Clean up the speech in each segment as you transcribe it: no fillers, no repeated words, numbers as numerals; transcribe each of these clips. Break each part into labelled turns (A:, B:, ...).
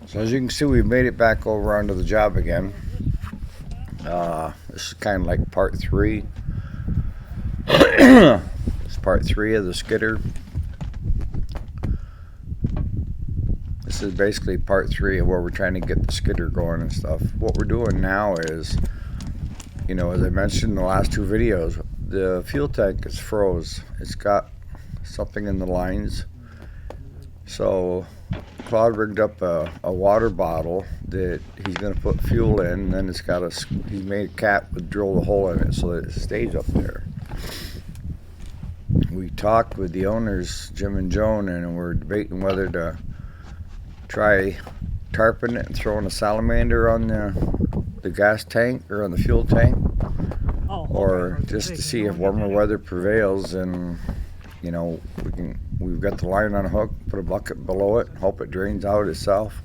A: So as you can see, we made it back over onto the job again. This is kind of like part three. It's part three of the skidder. This is basically part three of where we're trying to get the skidder going and stuff. What we're doing now is, as I mentioned in the last two videos, the fuel tank is froze. It's got something in the lines. So Claude rigged up a water bottle that he's going to put fuel in, and then he made a cap with drill a hole in it so that it stays up there. We talked with the owners, Jim and Joan, and we're debating whether to try tarping it and throwing a salamander on the gas tank or on the fuel tank, or just to see if warmer weather prevails and we've got the line on a hook, put a bucket below it, hope it drains out itself.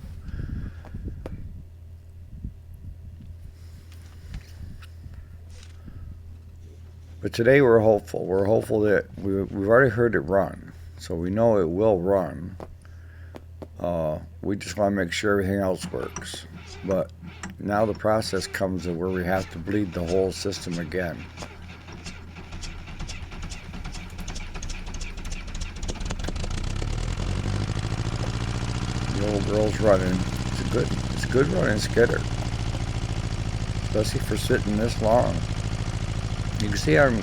A: But today we're hopeful. We're hopeful that we've already heard it run, so we know it will run. We just want to make sure everything else works. But now the process comes to where we have to bleed the whole system again. The old girl's running. It's a good running skidder, especially for sitting this long. You can see I'm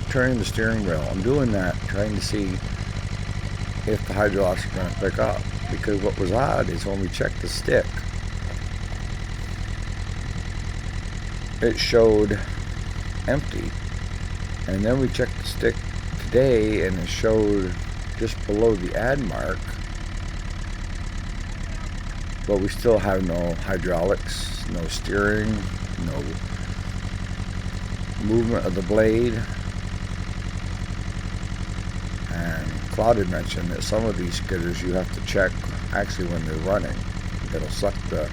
A: turning the steering wheel. I'm doing that, trying to see if the hydraulics are going to pick up. Because what was odd is when we checked the stick, it showed empty. And then we checked the stick today and it showed just below the add mark. But we still have no hydraulics, no steering, no movement of the blade. And Claude had mentioned that some of these skidders you have to check actually when they're running. It'll suck the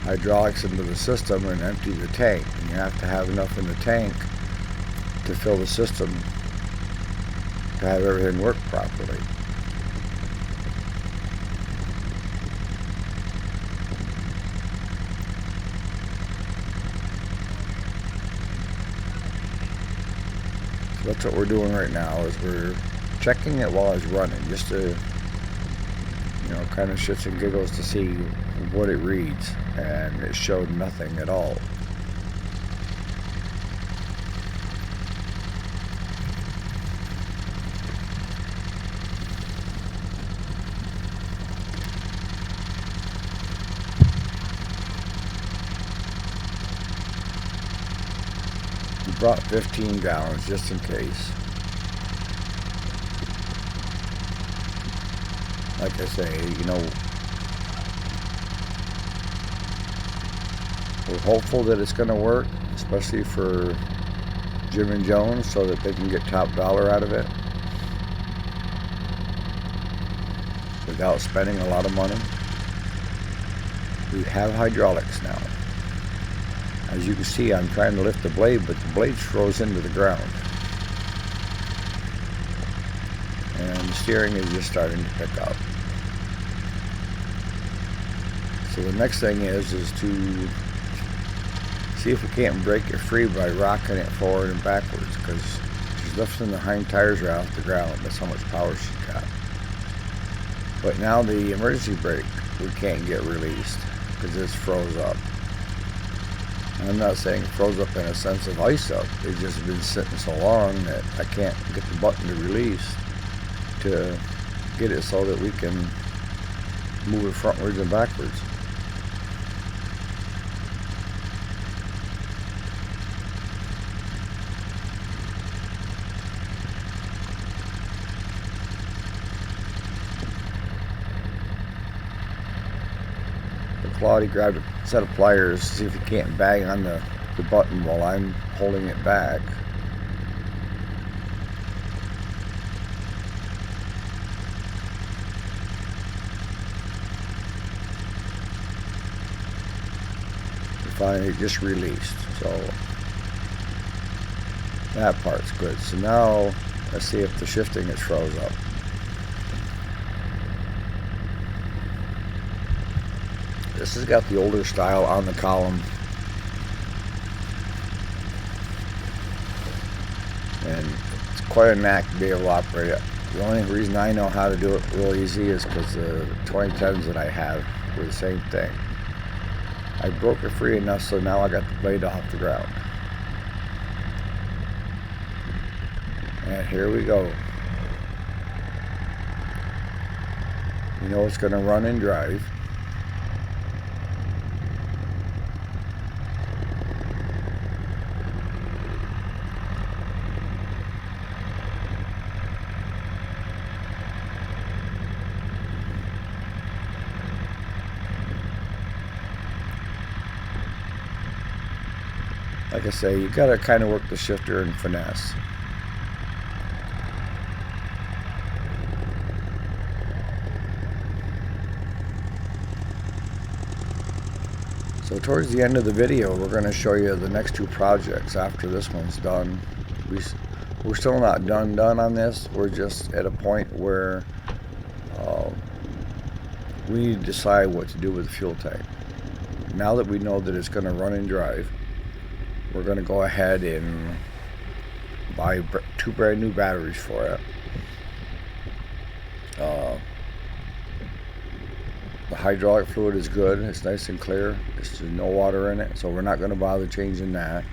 A: hydraulics into the system and empty the tank. And you have to have enough in the tank to fill the system to have everything work properly. So that's what we're doing right now, is we're checking it while it's running, just to kind of shits and giggles to see what it reads, and it showed nothing at all. We brought 15 gallons just in case. Like I say, we're hopeful that it's going to work, especially for Jim and Joan, so that they can get top dollar out of it without spending a lot of money. We have hydraulics now. As you can see, I'm trying to lift the blade, but the blade froze into the ground. And the steering is just starting to pick up. So the next thing is to see if we can't break it free by rocking it forward and backwards, because she's lifting the hind tires right off the ground. That's how much power she's got. But now the emergency brake we can't get released because it's froze up. And I'm not saying froze up in a sense of ice up. It's just been sitting so long that I can't get the button to release to get it so that we can move it frontwards and backwards. Claude, he grabbed a set of pliers to see if he can't bang on the button while I'm holding it back. Finally just released, so that part's good. So now let's see if the shifting is froze up. This has got the older style on the column, and it's quite a knack to be able to operate it. The only reason I know how to do it real easy is because the 2010s that I have were the same thing. I broke it free enough so now I got the blade off the ground. And here we go. You know it's going to run and drive. Like I say, you got to kind of work the shifter and finesse. So towards the end of the video, we're going to show you the next two projects after this one's done. We're still not done on this. We're just at a point where we need to decide what to do with the fuel tank. Now that we know that it's going to run and drive, we're going to go ahead and buy 2 brand new batteries for it. The hydraulic fluid is good. It's nice and clear. There's no water in it, so we're not going to bother changing that.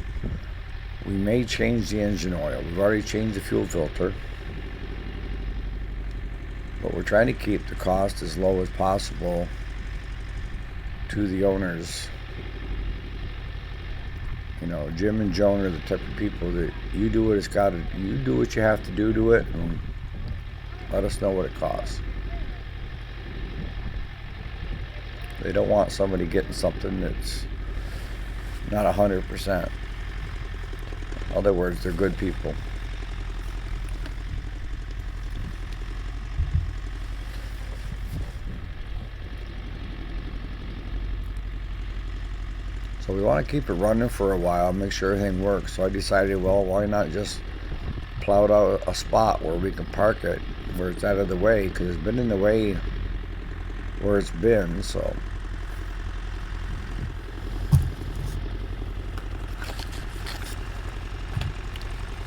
A: We may change the engine oil. We've already changed the fuel filter, but we're trying to keep the cost as low as possible to the owners. You know, Jim and Joan are the type of people that you do what it's got to. You do what you have to do to it, and let us know what it costs. They don't want somebody getting something that's not 100%. In other words, they're good people. So we want to keep it running for a while, make sure everything works. So I decided, well, why not just plow out a spot where we can park it, where it's out of the way, because it's been in the way where it's been. So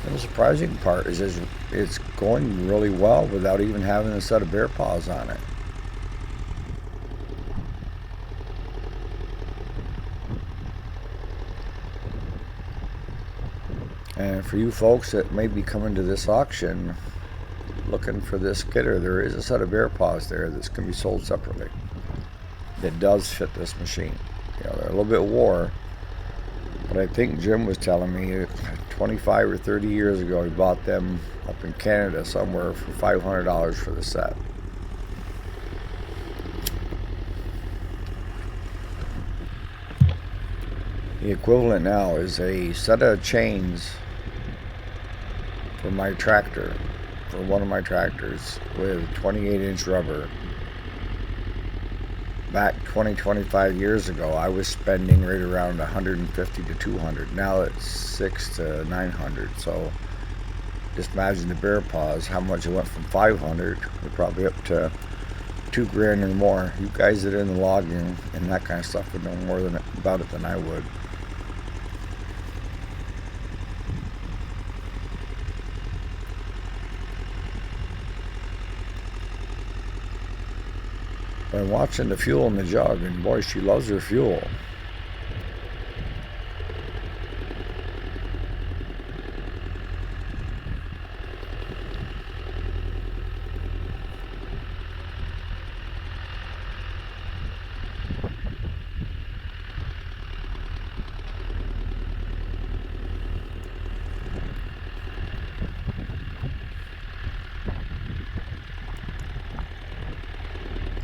A: the surprising part is it's going really well without even having a set of bear paws on it. And for you folks that may be coming to this auction looking for this Skidder, there is a set of bear paws there that's going to be sold separately that does fit this machine. You know, they're a little bit wore, but I think Jim was telling me 25 or 30 years ago he bought them up in Canada somewhere for $500 for the set. The equivalent now is a set of chains for my tractor, for one of my tractors, with 28-inch rubber. Back 25 years ago, I was spending right around 150 to 200. Now it's 600 to 900. So just imagine the bear paws, how much it went from 500 to probably up to $2,000 or more. You guys that are in the logging and that kind of stuff would know more about it than I would. I'm watching the fuel in the jug, and boy, she loves her fuel.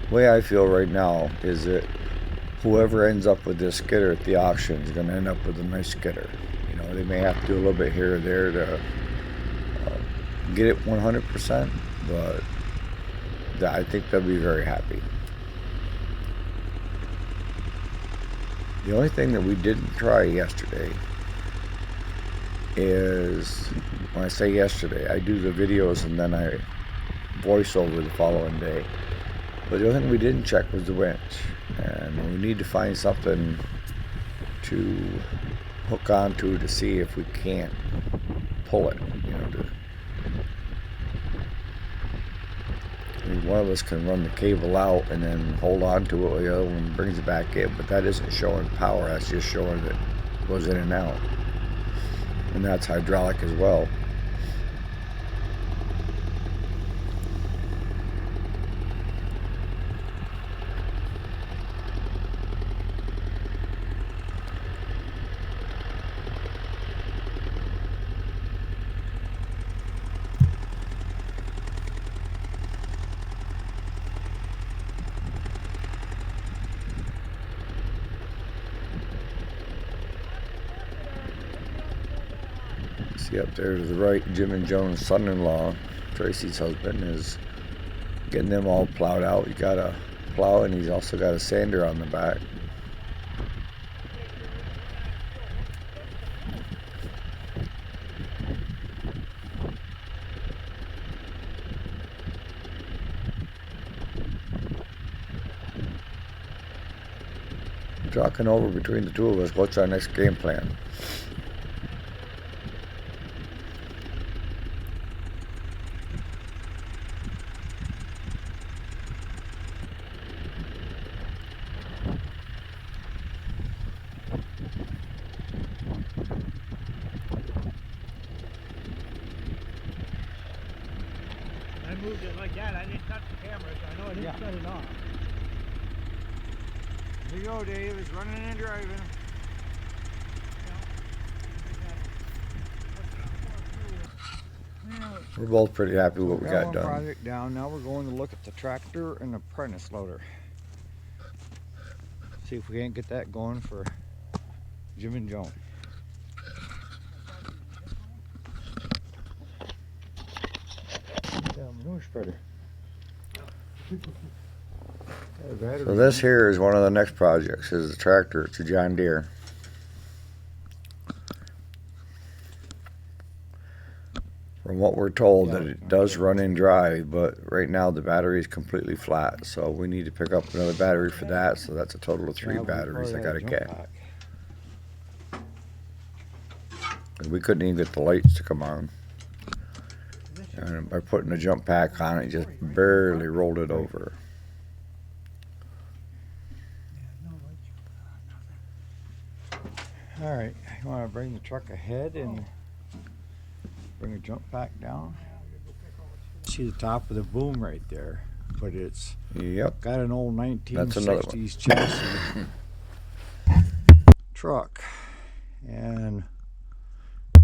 A: The way I feel right now is that whoever ends up with this Skidder at the auction is going to end up with a nice Skidder. You know, they may have to do a little bit here or there to get it 100%, but I think they'll be very happy. The only thing that we didn't try yesterday is, when I say yesterday, I do the videos and then I voice over the following day. But the only thing we didn't check was the winch, and we need to find something to hook onto to see if we can't pull it. I mean, one of us can run the cable out and then hold on to it while the other one brings it back in, but that isn't showing power, that's just showing that it goes in and out. And that's hydraulic as well. See up there to the right, Jim and Joan's son-in-law, Tracy's husband, is getting them all plowed out. He's got a plow and he's also got a sander on the back. Talking over between the two of us, what's our next game plan?
B: I moved it like that. I didn't touch the camera, so I know I didn't shut it off. Here you go, Dave. It's running and driving.
A: We're both pretty happy with what we got
B: one
A: done.
B: Project down. Now we're going to look at the tractor and the apprentice loader. See if we can't get that going for Jim and Joan. Yeah, manure spreader.
A: So this here is one of the next projects. Is the tractor. It's a John Deere. From what we're told, that it does run and drive, but right now the battery is completely flat. So we need to pick up another battery for that. So that's a total of 3 batteries I gotta get. And we couldn't even get the lights to come on. And by putting a jump pack on it, just barely rolled it over.
B: All right, you want to bring the truck ahead and bring a jump pack down? See the top of the boom right there, but it's got an old 1960s chassis truck, and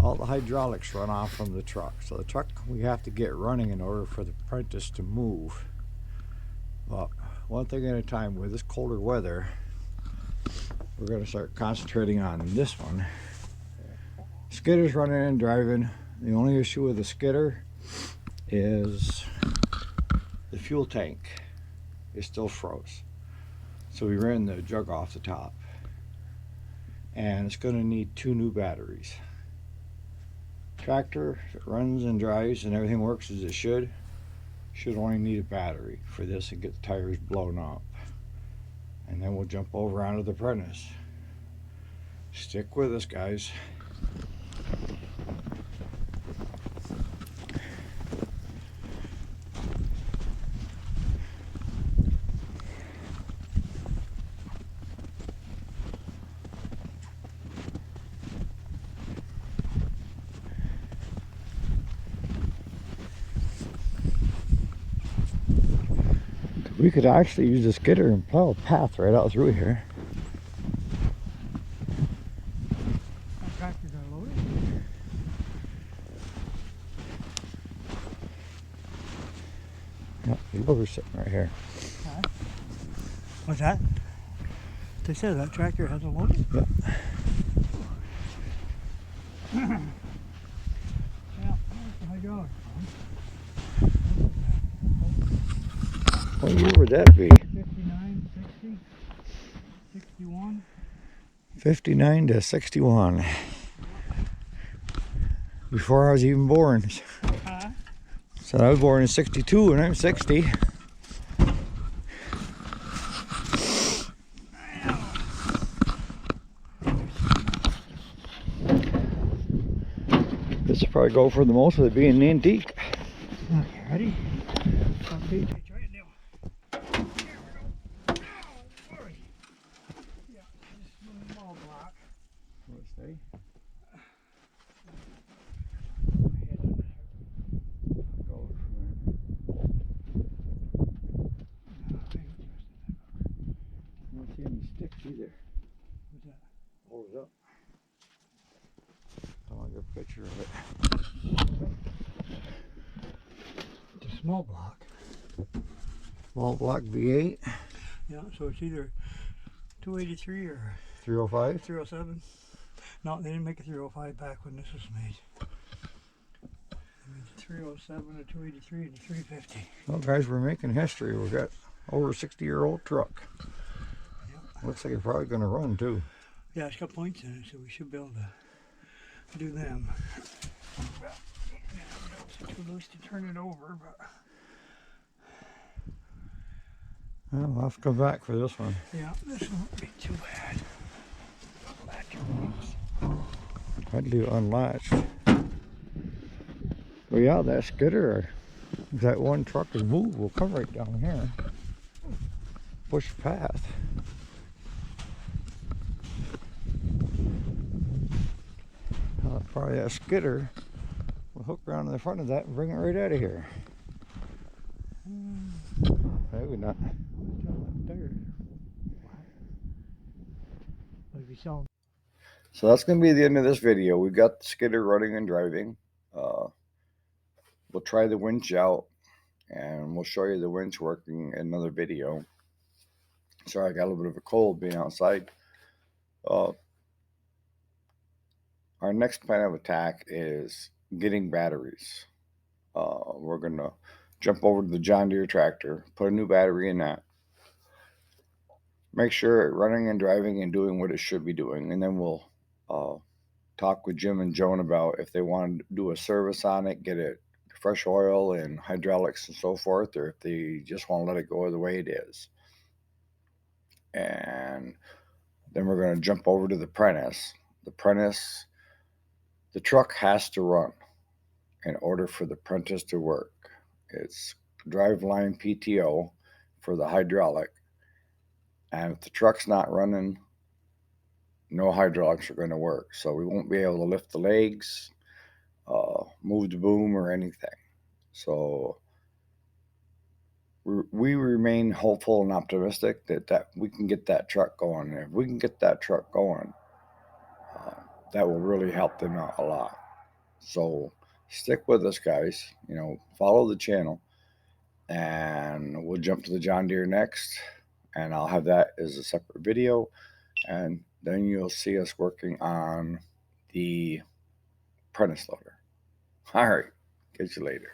B: all the hydraulics run off from the truck. So the truck we have to get running in order for the apprentice to move. But one thing at a time, with this colder weather, we're going to start concentrating on this one. Skidder's running and driving. The only issue with the skidder is the fuel tank is still froze. So we ran the jug off the top. And it's going to need 2 new batteries. Tractor, if it runs and drives and everything works as it should only need a battery for this and get the tires blown up. And then we'll jump over onto the apprentice. Stick with us, guys. We could actually use the skidder and plow a path right out through here. That tractor's unloaded. Yep, the loader's sitting right here. Huh? What's that? They said that tractor has a loader? Yep. Yeah, that's the hydraulic pump.
A: What year would that be?
B: 59, 60, 61.
A: 59 to 61. Before I was even born.
B: Huh?
A: So I was born in 62 and I'm 60.
B: will probably go for the most of it being an antique.
C: Okay, ready? Okay, try it now. There we go. Oh, boy. Yeah, just a small block.
B: Let's see. Go I don't see any sticks either.
C: What's that?
B: Hold it up. I want to get a picture of it.
C: It's a small block.
B: Small block V8.
C: Yeah, so it's either 283 or
B: 305.
C: 307. No, they didn't make a 305 back when this was made. I mean, 307, a 283, and a 350.
B: Well, guys, we're making history. We've got over a 60-year-old truck.
C: Yep.
B: Looks like it's probably going to run too.
C: Yeah, it's got points in it, so we should be able to do them. It's too loose to turn it over, but
B: Well, we'll have to come back for this one.
C: yeah, this won't be too bad. Latch your wings.
B: I'd leave it unlatched. Well, yeah, that skidder, if that one truck is moved, will come right down here. Push the path. Probably that skidder will hook around in the front of that and bring it right out of here. Maybe not. So that's going to be the end of this video. We've got the skidder running and driving. We'll try the winch out and we'll show you the winch working in another video. Sorry, I got a little bit of a cold being outside. Our next plan of attack is getting batteries. We're going to jump over to the John Deere tractor, put a new battery in that, make sure it's running and driving and doing what it should be doing, and then we'll talk with Jim and Joan about if they want to do a service on it, get it fresh oil and hydraulics and so forth, or if they just want to let it go the way it is. And then we're going to jump over to the Prentice. The truck has to run in order for the Prentice to work. It's driveline PTO for the hydraulic. And if the truck's not running, no hydraulics are going to work. So we won't be able to lift the legs, move the boom or anything. So we remain hopeful and optimistic that we can get that truck going. If we can get that truck going, that will really help them out a lot. So stick with us, guys. Follow the channel, and we'll jump to the John Deere next, and I'll have that as a separate video, and then you'll see us working on the Prentice loader. All right, catch you later.